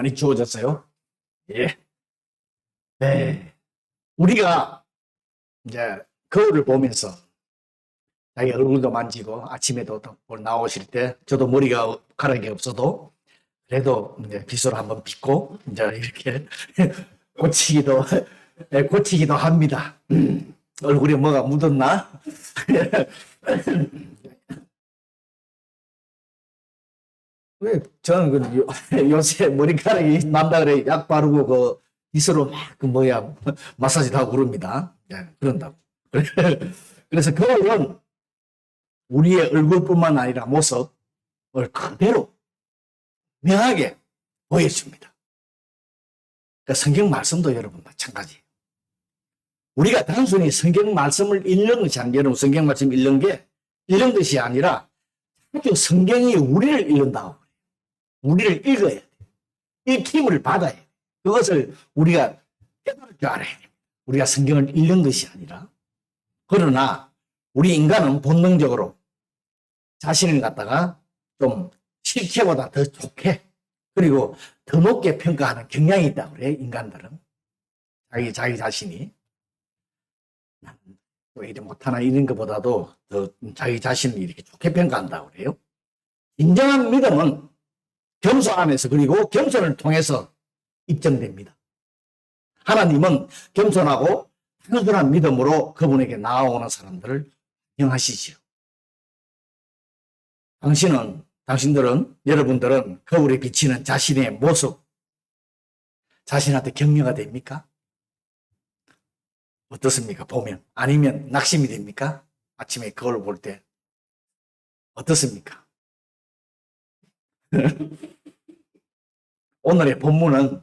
많이 추워졌어요? 예. 네. 우리가 이제 거울을 보면서 자기 얼굴도 만지고 아침에도 또 나오실 때 저도 머리가 가락이 없어도 그래도 이제 빗으로 한번 빗고 이제 이렇게 고치기도 고치기도 합니다. 얼굴에 뭐가 묻었나? 왜 저는 요새 머리카락이 난다 그래 약 바르고 그 빗으로 막 그 뭐야 마사지도 하고 그럽니다. 예, 그런다고. 그래서 거울은 우리의 얼굴뿐만 아니라 모습을 그대로 명하게 보여줍니다. 그러니까 성경 말씀도 여러분 마찬가지예요. 우리가 단순히 성경 말씀을 읽는 것이 아니라 여러분 성경 말씀 읽는 것이 아니라 아주 성경이 우리를 읽는다고. 우리를 읽어야 돼. 읽힘을 받아야 돼. 그것을 우리가 깨달을 줄 알아야 돼. 우리가 성경을 읽는 것이 아니라. 그러나 우리 인간은 본능적으로 자신을 갖다가 좀 실체보다 더 좋게 그리고 더 높게 평가하는 경향이 있다고 그래요. 인간들은. 자기 자신이. 왜 이래 못하나 이런 것보다도 더 자기 자신을 이렇게 좋게 평가한다고 그래요. 진정한 믿음은 겸손 안에서 그리고 겸손을 통해서 입증됩니다. 하나님은 겸손하고 단순한 믿음으로 그분에게 나아오는 사람들을 인정하시지요. 여러분들은 거울에 비치는 자신의 모습, 자신한테 격려가 됩니까? 어떻습니까? 보면. 아니면 낙심이 됩니까? 아침에 거울 볼 때. 어떻습니까? 오늘의 본문은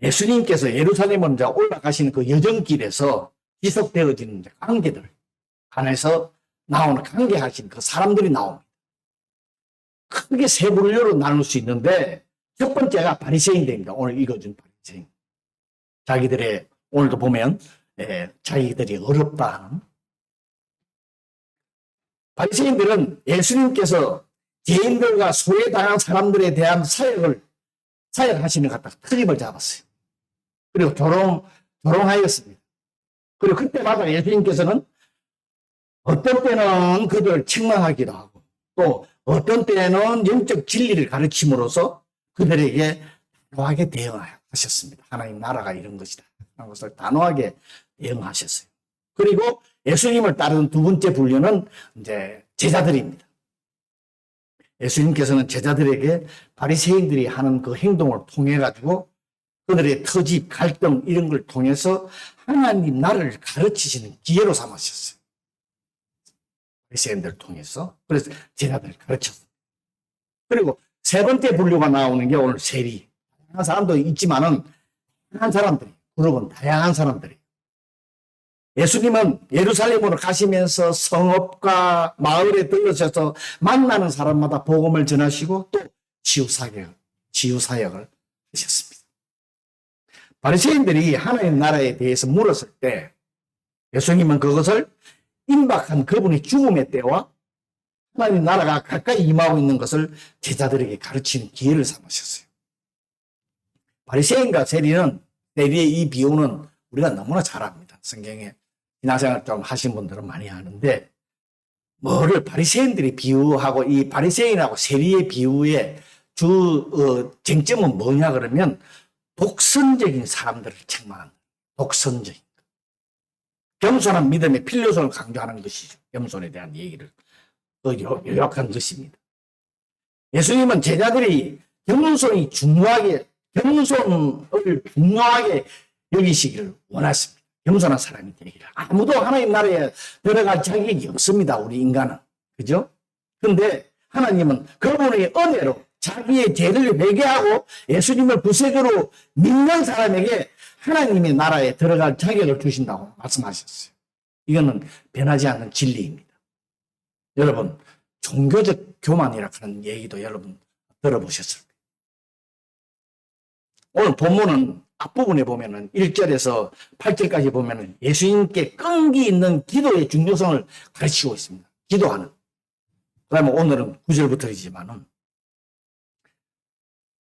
예수님께서 예루살렘으로 올라가시는 그 여정길에서 지속되어지는 관계들 안에서 나오는 관계하신 그 사람들이 나옵니다. 크게 세 분류로 나눌 수 있는데 첫 번째가 바리새인들입니다. 오늘 읽어준 바리새인. 자기들의 오늘도 보면 자기들이 어렵다 하는 바리새인들은 예수님께서 죄인들과 소외당한 사람들에 대한 사역하시는 것 같다 트집을 잡았어요. 그리고 조롱하였습니다. 그리고 그때마다 예수님께서는 어떤 때는 그들을 책망하기도 하고 또 어떤 때는 영적 진리를 가르침으로써 그들에게 단호하게 대응하셨습니다. 하나님 나라가 이런 것이다 하는 것을 단호하게 대응하셨어요. 그리고 예수님을 따르는 두 번째 분류는 이제 제자들입니다. 예수님께서는 제자들에게 바리새인들이 하는 그 행동을 통해 가지고 그들의 터집, 갈등 이런 걸 통해서 하나님 나라를 가르치시는 기회로 삼으셨어요. 바리새인들을 통해서. 그래서 제자들을 가르쳤어요. 그리고 세 번째 분류가 나오는 게 오늘 세리. 다양한 사람도 있지만은 다양한 사람들이, 그룹은 다양한 사람들이. 예수님은 예루살렘으로 가시면서 성읍과 마을에 들러셔서 만나는 사람마다 복음을 전하시고 또 치유사역을 하셨습니다. 바리새인들이 하나님 나라에 대해서 물었을 때 예수님은 그것을 임박한 그분의 죽음의 때와 하나님 나라가 가까이 임하고 있는 것을 제자들에게 가르치는 기회를 삼으셨어요. 바리새인과 세리의 이 비유는 우리가 너무나 잘 압니다. 성경에 신앙생활 좀 하신 분들은 많이 아는데 뭐를 바리새인들이 비유하고 이 바리새인하고 세리의 비유의 쟁점은 뭐냐 그러면 독선적인 사람들을 책망하는 독선적인 겸손한 믿음의 필요성을 강조하는 것이죠. 겸손에 대한 얘기를 요약한 것입니다. 예수님은 제자들이 겸손을 중요하게 여기시기를 원하십니다. 겸손한 사람이 되기를. 아무도 하나님 나라에 들어갈 자격이 없습니다. 우리 인간은. 그죠? 근데 하나님은 그분의 은혜로 자기의 죄를 회개하고 예수님을 구세주로 믿는 사람에게 하나님의 나라에 들어갈 자격을 주신다고 말씀하셨어요. 이거는 변하지 않는 진리입니다. 여러분, 종교적 교만이라 하는 얘기도 여러분 들어보셨을 거예요. 오늘 본문은 앞부분에 보면은 1절에서 8절까지 보면은 예수님께 끈기 있는 기도의 중요성을 가르치고 있습니다. 기도하는. 그 다음에 오늘은 9절부터이지만은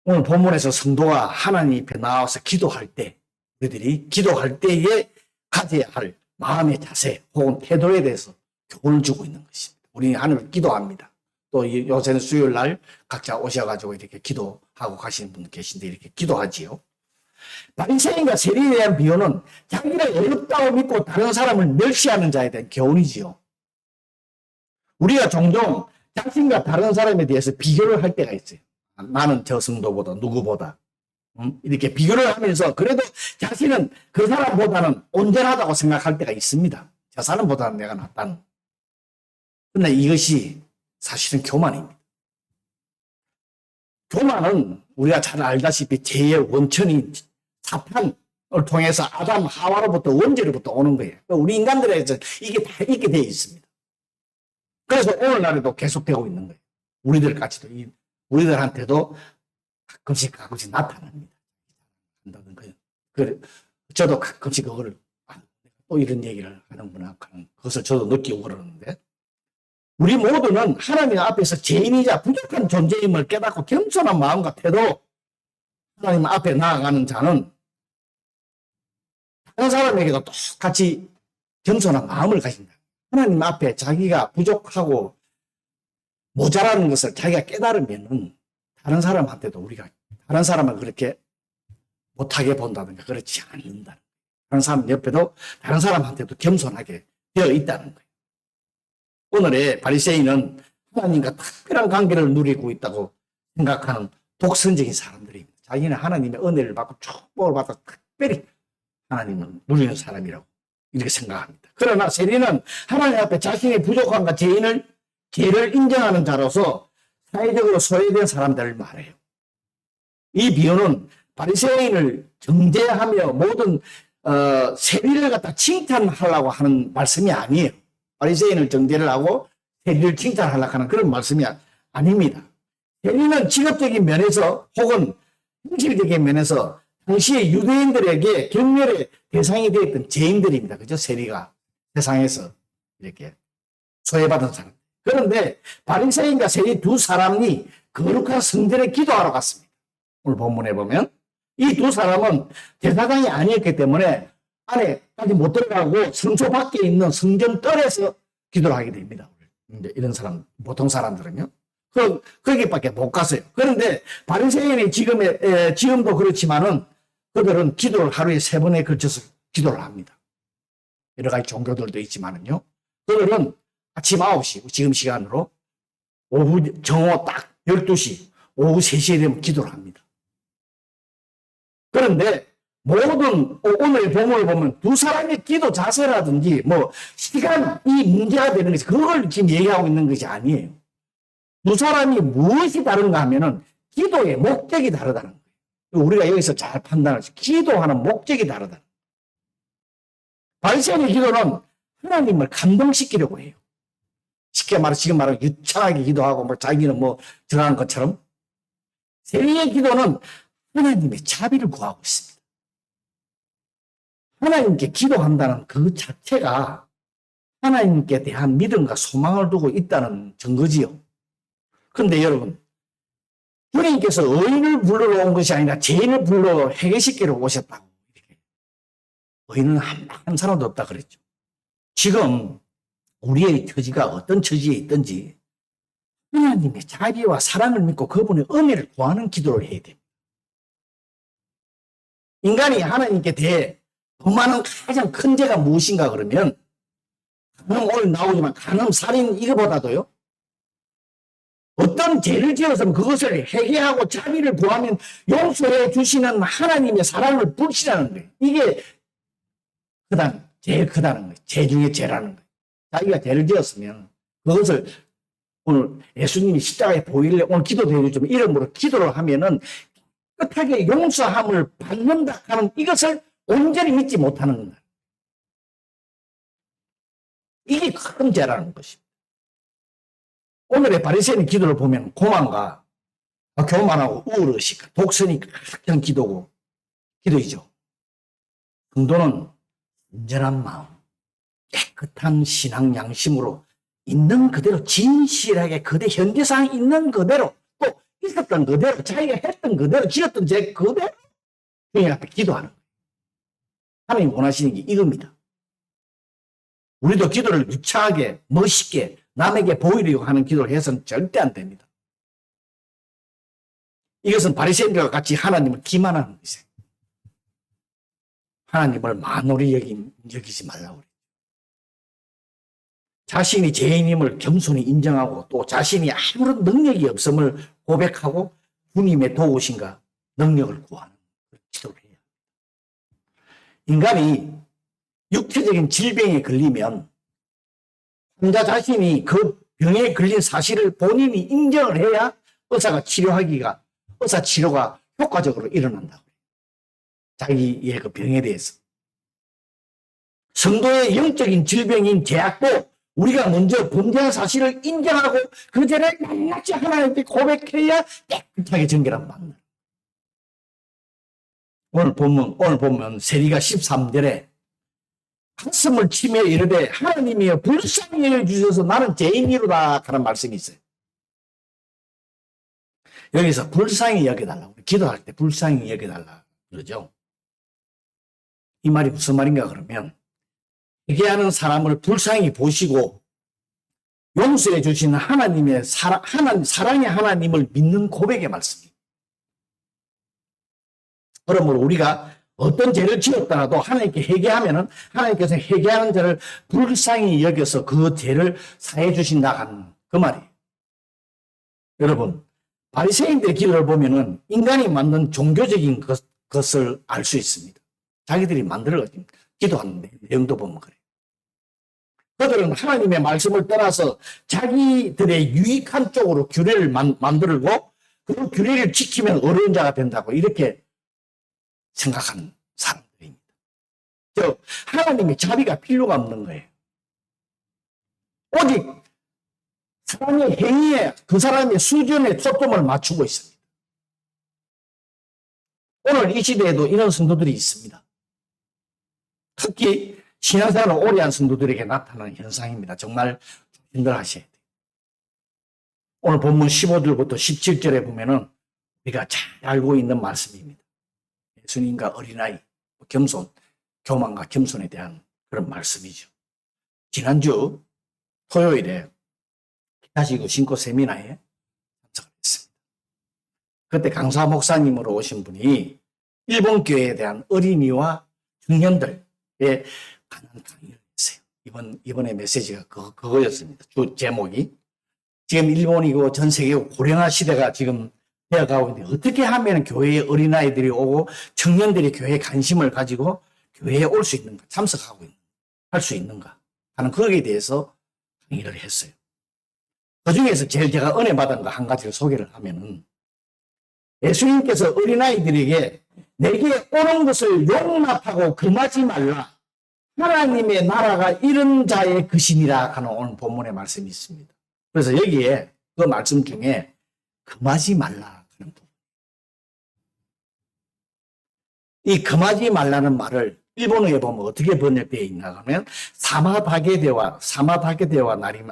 오늘 본문에서 성도가 하나님 앞에 나와서 기도할 때, 우리들이 기도할 때에 가져야 할 마음의 자세 혹은 태도에 대해서 교훈을 주고 있는 것입니다. 우리는 하나님을 기도합니다. 또 요새는 수요일 날 각자 오셔가지고 이렇게 기도하고 가시는 분 계신데 이렇게 기도하지요. 바리새인과 세리에 대한 비유는 자기를 어렵다고 믿고 다른 사람을 멸시하는 자에 대한 교훈이지요. 우리가 종종 자신과 다른 사람에 대해서 비교를 할 때가 있어요. 나는 저 성도보다 누구보다 이렇게 비교를 하면서 그래도 자신은 그 사람보다는 온전하다고 생각할 때가 있습니다. 저 사람보다는 내가 낫다는. 그러나 이것이 사실은 교만입니다. 교만은 우리가 잘 알다시피 죄의 원천이 사탄을 통해서 아담 하와로부터 원죄로부터 오는 거예요. 우리 인간들에서 이게 다 있게 되어 있습니다. 그래서 오늘날에도 계속되고 있는 거예요. 우리들까지도 우리들한테도 가끔씩 나타납니다. 한다는 거예요. 그래, 저도 가끔씩 그거를 또 이런 얘기를 하는구나 하는 그것을 저도 느끼고 그러는데 우리 모두는 하나님 앞에서 죄인이자 부족한 존재임을 깨닫고 겸손한 마음과 태도 하나님 앞에 나아가는 자는 다른 사람에게도 똑같이 겸손한 마음을 가진다. 하나님 앞에 자기가 부족하고 모자라는 것을 자기가 깨달으면은 다른 사람한테도 우리가 다른 사람을 그렇게 못하게 본다든가 그렇지 않는다. 다른 사람 옆에도 다른 사람한테도 겸손하게 되어 있다는 거예요. 오늘의 바리새인은 하나님과 특별한 관계를 누리고 있다고 생각하는 독선적인 사람들입니다. 자기는 하나님의 은혜를 받고 축복을 받아 특별히 하나님을 누리는 사람이라고 이렇게 생각합니다. 그러나 세리는 하나님 앞에 자신의 부족함과 죄를 인정하는 자로서 사회적으로 소외된 사람들을 말해요. 이 비유는 바리새인을 정죄하며 모든 세리를 갖다 칭찬하려고 하는 말씀이 아니에요. 바리새인을 정죄를 하고 세리를 칭찬하려고 하는 그런 말씀이 아닙니다. 세리는 직업적인 면에서 혹은 형식적인 면에서 당시에 유대인들에게 경멸의 대상이 되었던 죄인들입니다. 그죠? 세리가 세상에서 이렇게 소외받은 사람. 그런데 바리새인과 세리 두 사람이 거룩한 성전에 기도하러 갔습니다. 오늘 본문에 보면 이 두 사람은 제사장이 아니었기 때문에 안에까지 못 들어가고 성소 밖에 있는 성전 뜰에서 기도를 하게 됩니다. 이런 사람, 보통 사람들은요. 거기밖에 못 갔어요. 그런데 바리새인이 지금도 그렇지만은 그들은 기도를 하루에 3번에 걸쳐서 기도를 합니다. 여러 가지 종교들도 있지만은요. 그들은 아침 9시, 지금 시간으로 오후 정오 딱 12시, 오후 3시에 되면 기도를 합니다. 그런데 모든 오늘의 본문을 보면 두 사람의 기도 자세라든지 시간이 문제가 되는 것이 그걸 지금 얘기하고 있는 것이 아니에요. 두 사람이 무엇이 다른가 하면은 기도의 목적이 다르다는 거예요. 우리가 여기서 잘 판단할 수 기도하는 목적이 다르다. 바리새인의 기도는 하나님을 감동시키려고 해요. 쉽게 말해 지금 말하면 유창하게 기도하고 자기는 들어간 것처럼 세리의 기도는 하나님의 자비를 구하고 있습니다. 하나님께 기도한다는 그 자체가 하나님께 대한 믿음과 소망을 두고 있다는 증거지요. 그런데 여러분, 주님께서 의인을 불러러 온 것이 아니라 죄인을 불러 해결시키러 오셨다고. 의인은 한 사람도 없다 그랬죠. 지금 우리의 처지가 어떤 처지에 있든지 하나님의 자비와 사랑을 믿고 그분의 은혜를 구하는 기도를 해야 됩니다. 인간이 하나님께 대해 범하는 가장 큰 죄가 무엇인가 그러면 오늘 나오지만 간음, 살인 이거보다도요. 어떤 죄를 지어서 그것을 회개하고 자비를 구하면 용서해 주시는 하나님의 사랑을 불신하는 거예요. 이게 제일 크다는 거예요. 죄 중에 죄라는 거예요. 자기가 죄를 지었으면 그것을 오늘 예수님이 십자가에 보일래 오늘 기도 드려주면 이름으로 기도를 하면은 깨끗하게 용서함을 받는다 하는 이것을 온전히 믿지 못하는 겁니다. 이게 큰 죄라는 것입니다. 오늘의 바리새인 기도를 보면 고만과 교만하고 우울의식, 독선이 가득한 기도이죠. 성도는 온전한 마음, 깨끗한 신앙 양심으로 있는 그대로 진실하게 그대 현재 상황 있는 그대로 또 있었던 그대로, 자기가 했던 그대로, 지었던 죄 그대로 주님 앞에 기도하는 거예요. 하나님 원하시는 게 이겁니다. 우리도 기도를 유창하게, 멋있게, 남에게 보이려고 하는 기도를 해서는 절대 안 됩니다. 이것은 바리새인들과 같이 하나님을 기만하는 것이에요. 하나님을 만홀히 여기지 말라고 그래요. 자신이 죄인임을 겸손히 인정하고 또 자신이 아무런 능력이 없음을 고백하고 주님의 도우심과 능력을 구하는 기도를 해요. 인간이 육체적인 질병에 걸리면 환자 자신이 그 병에 걸린 사실을 본인이 인정을 해야 의사 치료가 효과적으로 일어난다고. 자기의 그 병에 대해서. 성도의 영적인 질병인 죄악도 우리가 먼저 범죄한 사실을 인정하고 그 죄를 낱낱이 하나님께 고백해야 깨끗하게 정결한 받는. 오늘 보면 세리가 13절에 가슴을 치며 이르되 하나님이여 불쌍히 여겨주셔서 나는 죄인이로다 하는 말씀이 있어요. 여기서 불쌍히 여겨달라고, 기도할 때 불쌍히 여겨달라 그러죠. 이 말이 무슨 말인가 그러면 회개하는 사람을 불쌍히 보시고 용서해 주시는 하나님의 사랑의 하나님을 믿는 고백의 말씀입니다. 그러므로 우리가 어떤 죄를 지었더라도 하나님께 회개하면은 하나님께서 회개하는 자를 불쌍히 여겨서 그 죄를 사해 주신다 하는 그 말이에요. 여러분, 바리새인들의 기도를 보면은 인간이 만든 종교적인 것을 알 수 있습니다. 자기들이 만들어 기도하는 내용도 보면 그래요. 그들은 하나님의 말씀을 떠나서 자기들의 유익한 쪽으로 규례를 만들고 그 규례를 지키면 어려운 자가 된다고 이렇게 생각하는 사람들입니다. 하나님의 자비가 필요가 없는 거예요. 오직 사람의 행위에 그 사람의 수준에 초점을 맞추고 있습니다. 오늘 이 시대에도 이런 성도들이 있습니다. 특히 신앙생활을 오래 한 성도들에게 나타나는 현상입니다. 정말 조심들 하셔야 돼요. 오늘 본문 15절부터 17절에 보면은 우리가 잘 알고 있는 말씀입니다. 예수님과 어린아이, 겸손, 교만과 겸손에 대한 그런 말씀이죠. 지난주 토요일에 기타시고 신고 세미나에 참석을 했습니다. 그때 강사 목사님으로 오신 분이 일본 교회에 대한 어린이와 청년들에 관한 강의를 했어요. 이번에 메시지가 그거였습니다. 주 제목이. 지금 일본이고 전 세계고 고령화 시대가 지금 되어가고 있는데 어떻게 하면 교회에 어린아이들이 오고 청년들이 교회에 관심을 가지고 교회에 올 수 있는가, 참석하고 할 수 있는가 하는 거기에 대해서 강의를 했어요. 그 중에서 제일 제가 은혜 받은 거 한 가지를 소개를 하면은 예수님께서 어린아이들에게 내게 오는 것을 용납하고 금하지 말라. 하나님의 나라가 이런 자의 것이니라 하는 오늘 본문의 말씀이 있습니다. 그래서 여기에 그 말씀 중에 금하지 말라 하는 부분. 이 금하지 말라는 말을 일본어에 보면 어떻게 번역되어 있나 하면 사마다게데와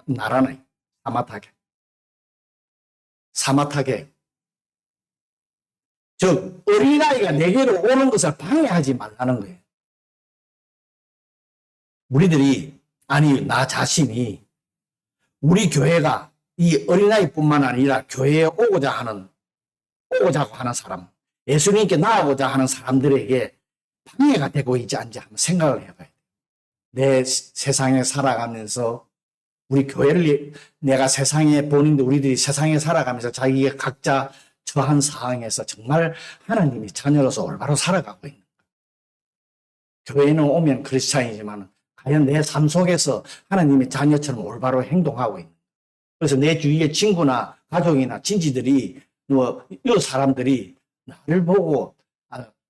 나라나이 사마타게 즉 어린아이가 내게로 오는 것을 방해하지 말라는 거예요. 우리들이 나 자신이 우리 교회가 이 어린아이뿐만 아니라 교회에 오고자 하는 사람, 예수님께 나아가고자 하는 사람들에게 방해가 되고 있지 않지 한번 생각을 해봐야 돼요. 내 세상에 살아가면서 우리 교회를 내가 세상에 보는데 우리들이 세상에 살아가면서 자기가 각자 처한 상황에서 정말 하나님의 자녀로서 올바로 살아가고 있는 거예요. 교회는 오면 크리스찬이지만 과연 내 삶 속에서 하나님의 자녀처럼 올바로 행동하고 있는 거예요. 그래서 내 주위의 친구나 가족이나 친지들이 이 사람들이 나를 보고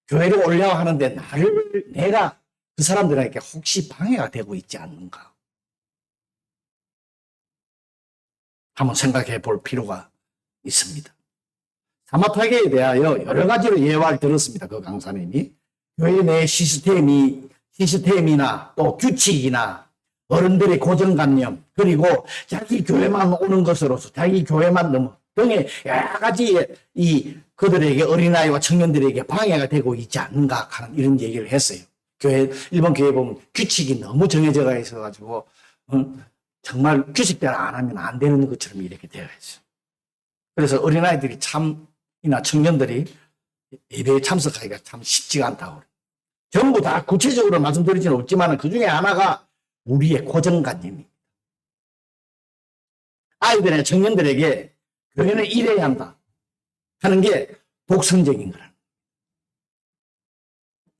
교회를 오려고 하는데 내가 그 사람들에게 혹시 방해가 되고 있지 않는가 한번 생각해 볼 필요가 있습니다. 사마타게에 대하여 여러 가지로 예화를 들었습니다. 그 강사님이 교회 내 시스템이나 또 규칙이나 어른들의 고정관념 그리고 자기 교회만 오는 것으로서 자기 교회만 등의 여러 가지 그들에게 어린아이와 청년들에게 방해가 되고 있지 않는가 하는 이런 얘기를 했어요. 일본 교회 보면 규칙이 너무 정해져 있어가지고, 정말 규칙대로 안 하면 안 되는 것처럼 이렇게 되어 있어요. 그래서 어린아이들이 이나 청년들이 예배에 참석하기가 참 쉽지가 않다고 그래요. 전부 다 구체적으로 말씀드리지는 없지만 그 중에 하나가 우리의 고정관념입니다. 아이들의 청년들에게 교회는 이래야 한다 하는 게 독선적인 거라.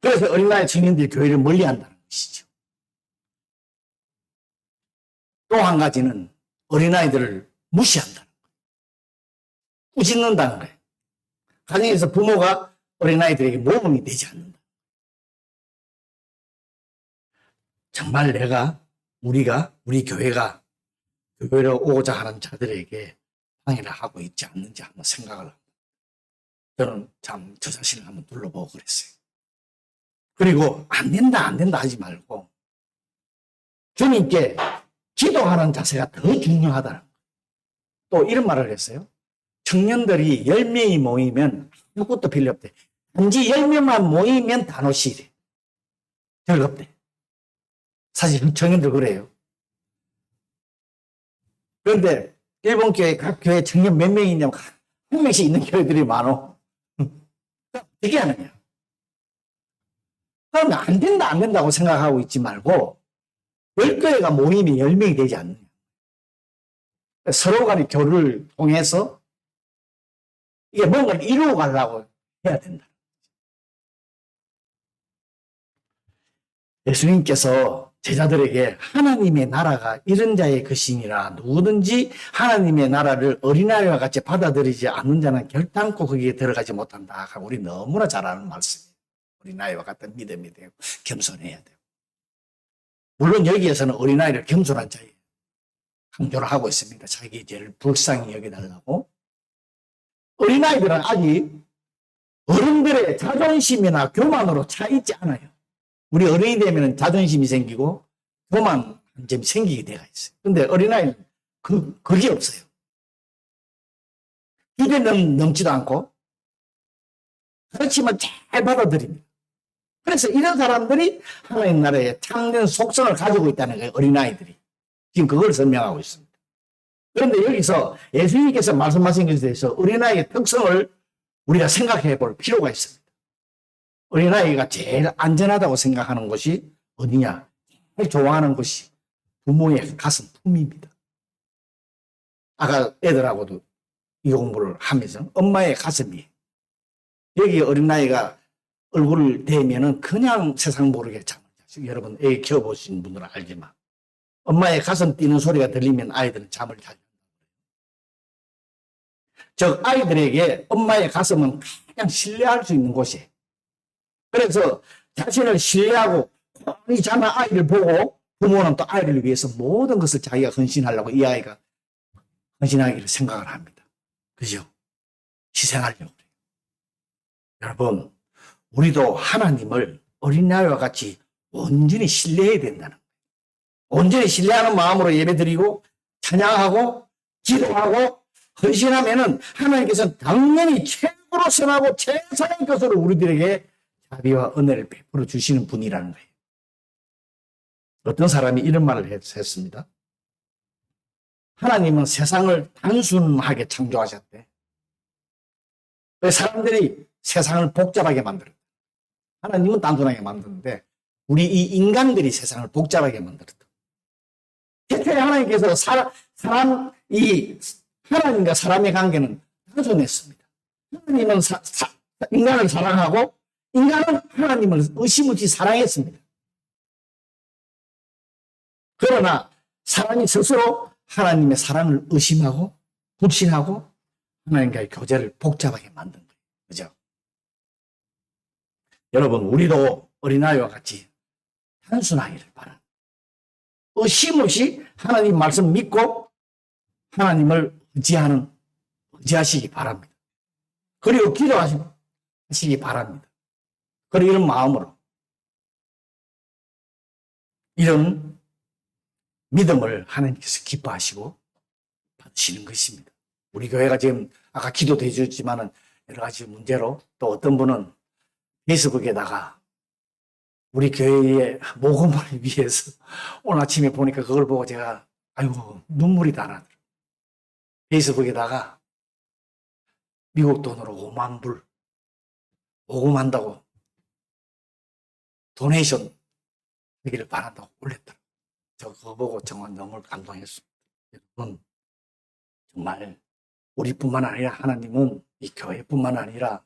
그래서 어린아이 청년들이 교회를 멀리한다는 것이죠. 또 한 가지는 어린아이들을 무시한다는 거예요. 꾸짖는다는 거예요. 가정에서 부모가 어린아이들에게 모범이 되지 않는다. 정말 우리 교회가 교회로 오고자 하는 자들에게 방해를 하고 있지 않는지 한번 생각을 합니다. 저는 참 저 자신을 한번 둘러보고 그랬어요. 그리고 안 된다 하지 말고 주님께 기도하는 자세가 더 중요하다는 거예요. 또 이런 말을 했어요. 청년들이 10명이 모이면 아무것도 필요 없대. 단지 10명만 모이면 단호시래. 즐겁대. 사실 청년들 그래요. 그런데 일본 교회 각 교회 청년 몇 명이냐면 한 명씩 있는 교회들이 많어. 어떻게 하느냐. 그러면 안 된다고 생각하고 있지 말고 10교회가 모이면 10명이 되지 않느냐. 서로 간의 교류를 통해서 이게 뭔가를 이루어 가려고 해야 된다. 예수님께서 제자들에게 하나님의 나라가 이런 자의 것이니라 누구든지 하나님의 나라를 어린아이와 같이 받아들이지 않는 자는 결단코 거기에 들어가지 못한다. 우리 너무나 잘 아는 말씀이에요. 어린아이와 같은 믿음이 되고 겸손해야 되고. 물론 여기에서는 어린아이를 겸손한 자예요. 강조를 하고 있습니다. 자기 죄를 불쌍히 여겨달라고. 어린아이들은 아직 어른들의 자존심이나 교만으로 차 있지 않아요. 우리 어른이 되면 자존심이 생기고 교만한 점이 생기게 되어 있어요. 그런데 어린아이는 그게 없어요. 기대는 넘지도 않고 그렇지만 잘 받아들입니다. 그래서 이런 사람들이 하나님 나라의 참된 속성을 가지고 있다는 거예요. 어린아이들이. 지금 그걸 설명하고 있습니다. 그런데 여기서 예수님께서 말씀하신 것에 대해서 어린아이의 특성을 우리가 생각해 볼 필요가 있습니다. 어린아이가 제일 안전하다고 생각하는 것이 어디냐? 제일 좋아하는 것이 부모의 가슴 품입니다. 아까 애들하고도 이 공부를 하면서 엄마의 가슴이 여기 어린아이가 얼굴을 대면은 그냥 세상 모르게 잠을 자죠. 여러분 애 키워보신 분들은 알지만 엄마의 가슴 뛰는 소리가 들리면 아이들은 잠을 자죠. 즉 아이들에게 엄마의 가슴은 가장 신뢰할 수 있는 곳이에요. 그래서 자신을 신뢰하고 이 자는 아이를 보고 부모는 또 아이를 위해서 모든 것을 자기가 헌신하려고 이 아이가 헌신하기를 생각을 합니다. 그죠? 희생하려고 그래요. 여러분 우리도 하나님을 어린아이와 같이 온전히 신뢰해야 된다는 거예요. 온전히 신뢰하는 마음으로 예배드리고 찬양하고 기도하고 헌신하면은 하나님께서는 당연히 최고로 선하고 최선의 것으로 우리들에게 자비와 은혜를 베풀어 주시는 분이라는 거예요. 어떤 사람이 이런 말을 했습니다. 하나님은 세상을 단순하게 창조하셨대. 왜 사람들이 세상을 복잡하게 만들었대. 하나님은 단순하게 만드는데 우리 이 인간들이 세상을 복잡하게 만들었다. 대체 하나님께서 하나님과 사람의 관계는 단순했습니다. 하나님은 인간을 사랑하고 인간은 하나님을 의심 없이 사랑했습니다. 그러나 사람이 스스로 하나님의 사랑을 의심하고 불신하고 하나님과의 교제를 복잡하게 만든 거예요. 그죠? 여러분 우리도 어린아이와 같이 단순하기를 바랍니다. 의심 없이 하나님 말씀 믿고 하나님을 의지하시기 바랍니다. 그리고 기도하시기 바랍니다. 그리고 이런 마음으로 이런 믿음을 하나님께서 기뻐하시고 받으시는 것입니다. 우리 교회가 지금 아까 기도도 해주셨지만은 여러 가지 문제로 또 어떤 분은 페이스북에다가 우리 교회의 모금을 위해서 오늘 아침에 보니까 그걸 보고 제가 아이고 눈물이 다 나더라고요. 페이스북에다가 미국 돈으로 5만 불 모금한다고 도네이션 하기를 바란다고 올렸더라고요. 저 그거 보고 정말 너무 감동했습니다. 여러분 정말 우리뿐만 아니라 하나님은 이 교회뿐만 아니라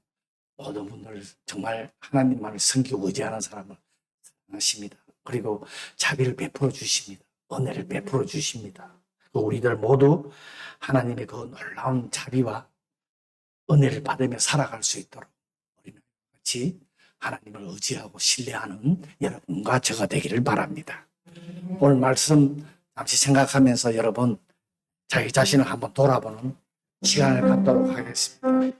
모든 분들 정말 하나님만을 섬기고 의지하는 사람을 사랑하십니다. 그리고 자비를 베풀어 주십니다. 은혜를 베풀어 주십니다. 우리들 모두 하나님의 그 놀라운 자비와 은혜를 받으며 살아갈 수 있도록 우리는 같이 하나님을 의지하고 신뢰하는 여러분과 저가 되기를 바랍니다. 오늘 말씀 잠시 생각하면서 여러분 자기 자신을 한번 돌아보는 시간을 갖도록 하겠습니다.